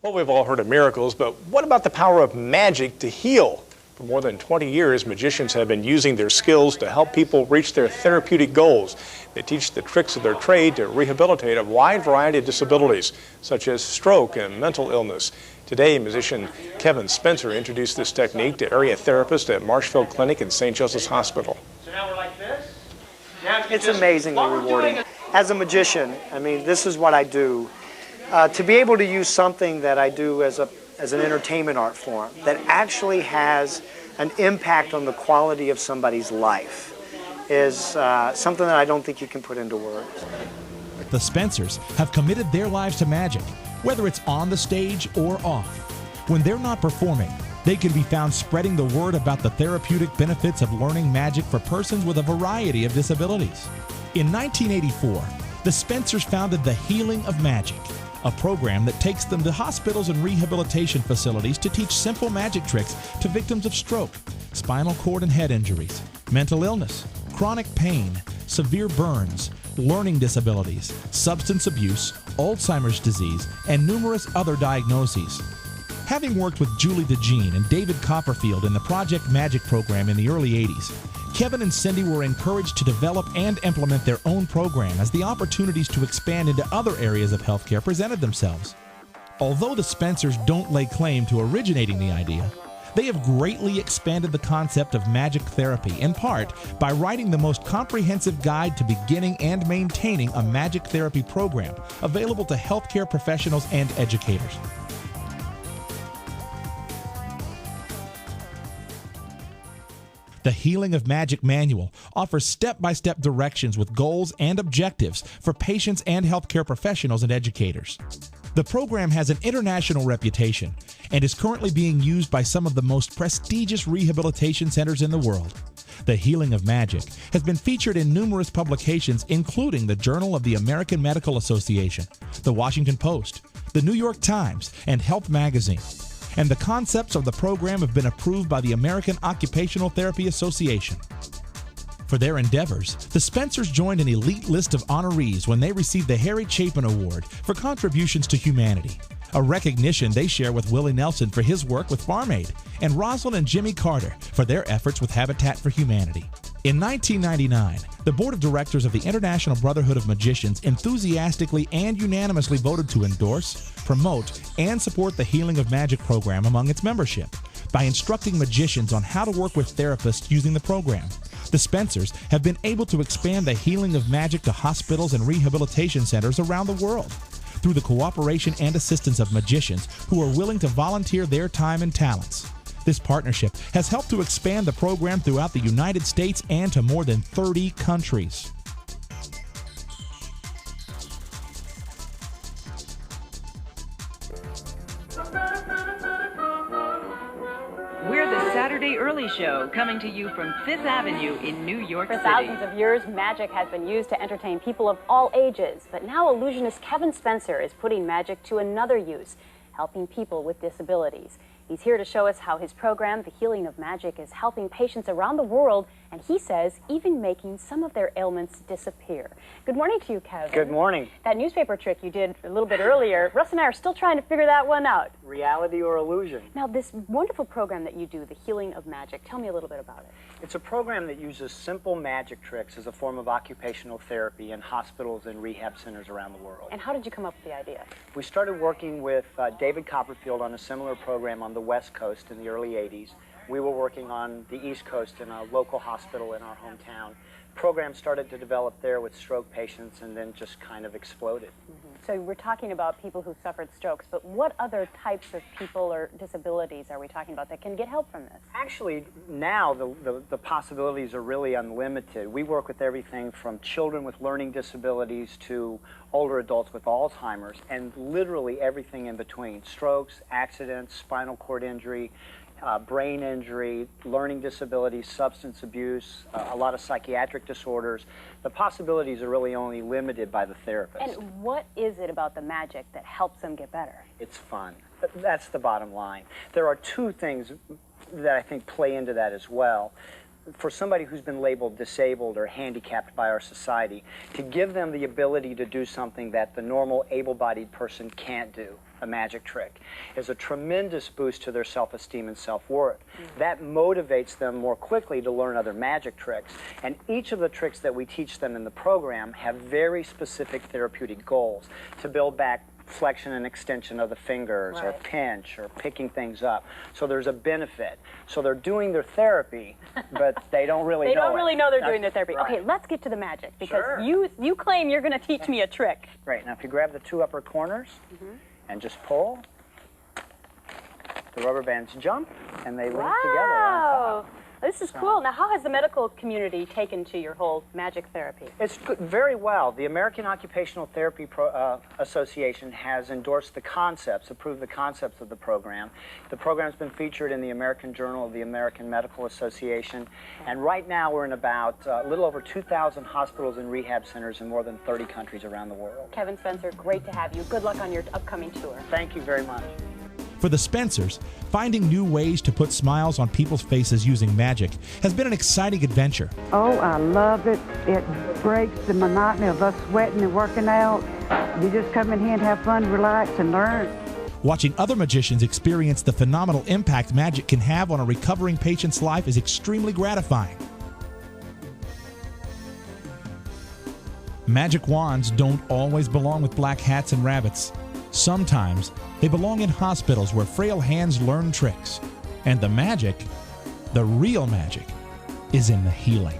Well, we've all heard of miracles, but what about the power of magic to heal? For more than 20 years, magicians have been using their skills to help people reach their therapeutic goals. They teach the tricks of their trade to rehabilitate a wide variety of disabilities, such as stroke and mental illness. Today, musician Kevin Spencer introduced this technique to area therapists at Marshfield Clinic and St. Joseph's Hospital. So now we're like this. It's amazingly rewarding. As a magician, I mean, this is what I do. To be able to use something that I do as an entertainment art form that actually has an impact on the quality of somebody's life is something that I don't think you can put into words. The Spencers have committed their lives to magic, whether it's on the stage or off. When they're not performing, they can be found spreading the word about the therapeutic benefits of learning magic for persons with a variety of disabilities. In 1984, the Spencers founded the Healing of Magic, a program that takes them to hospitals and rehabilitation facilities to teach simple magic tricks to victims of stroke, spinal cord and head injuries, mental illness, chronic pain, severe burns, learning disabilities, substance abuse, Alzheimer's disease, and numerous other diagnoses. Having worked with Julie DeJean and David Copperfield in the Project Magic program in the early 80s, Kevin and Cindy were encouraged to develop and implement their own program as the opportunities to expand into other areas of healthcare presented themselves. Although the Spencers don't lay claim to originating the idea, they have greatly expanded the concept of magic therapy, in part by writing the most comprehensive guide to beginning and maintaining a magic therapy program available to healthcare professionals and educators. The Healing of Magic Manual offers step-by-step directions with goals and objectives for patients and healthcare professionals and educators. The program has an international reputation and is currently being used by some of the most prestigious rehabilitation centers in the world. The Healing of Magic has been featured in numerous publications, including the Journal of the American Medical Association, the Washington Post, the New York Times, and Health Magazine. And the concepts of the program have been approved by the American Occupational Therapy Association. For their endeavors, the Spencers joined an elite list of honorees when they received the Harry Chapin Award for contributions to humanity, a recognition they share with Willie Nelson for his work with Farm Aid, and Rosalind and Jimmy Carter for their efforts with Habitat for Humanity. In 1999, the Board of Directors of the International Brotherhood of Magicians enthusiastically and unanimously voted to endorse, promote, and support the Healing of Magic program among its membership by instructing magicians on how to work with therapists using the program. The Spencers have been able to expand the Healing of Magic to hospitals and rehabilitation centers around the world through the cooperation and assistance of magicians who are willing to volunteer their time and talents. This partnership has helped to expand the program throughout the United States and to more than 30 countries. We're the Saturday Early Show, coming to you from Fifth Avenue in New York City. For thousands of years, magic has been used to entertain people of all ages. But now illusionist Kevin Spencer is putting magic to another use, helping people with disabilities. He's here to show us how his program, The Healing of Magic, is helping patients around the world, and he says even making some of their ailments disappear. Good morning to you, Kevin. Good morning. That newspaper trick you did a little bit earlier, Russ and I are still trying to figure that one out. Reality or illusion? Now, this wonderful program that you do, The Healing of Magic, tell me a little bit about it. It's a program that uses simple magic tricks as a form of occupational therapy in hospitals and rehab centers around the world. And how did you come up with the idea? We started working with David Copperfield on a similar program on the West Coast in the early 80s. We were working on the East Coast in a local hospital in our hometown. Program started to develop there with stroke patients and then just kind of exploded. So we're talking about people who suffered strokes, but what other types of people or disabilities are we talking about that can get help from this? Actually, now the possibilities are really unlimited. We work with everything from children with learning disabilities to older adults with Alzheimer's, and literally everything in between. Strokes, accidents, spinal cord injury, brain injury, learning disabilities, substance abuse, a lot of psychiatric disorders. The possibilities are really only limited by the therapist. And what is it about the magic that helps them get better? It's fun. That's the bottom line. There are two things that I think play into that as well. For somebody who's been labeled disabled or handicapped by our society, to give them the ability to do something that the normal able-bodied person can't do. a magic trick is a tremendous boost to their self-esteem and self-worth. That motivates them more quickly to learn other magic tricks. And each of the tricks that we teach them in the program have very specific therapeutic goals to build back flexion and extension of the fingers, or pinch, or picking things up. So there's a benefit. So they're doing their therapy, but they don't really know They don't really know they're That's doing their therapy. right. Okay, let's get to the magic, because Sure. you claim you're going to teach me a trick. Right, now if you grab the two upper corners and just pull, the rubber bands jump and they link together on top. This is cool. Now, how has the medical community taken to your whole magic therapy? It's good, very well. The American Occupational Therapy Association has endorsed the concepts, approved the concepts of the program. The program's been featured in the American Journal of the American Medical Association, and right now we're in about a little over 2,000 hospitals and rehab centers in more than 30 countries around the world. Kevin Spencer, great to have you. Good luck on your upcoming tour. Thank you very much. For the Spencers, finding new ways to put smiles on people's faces using magic has been an exciting adventure. Oh, I love it. It breaks the monotony of us sweating and working out. You just come in here and have fun, relax, and learn. Watching other magicians experience the phenomenal impact magic can have on a recovering patient's life is extremely gratifying. Magic wands don't always belong with black hats and rabbits. Sometimes they belong in hospitals where frail hands learn tricks. And the magic, the real magic, is in the healing.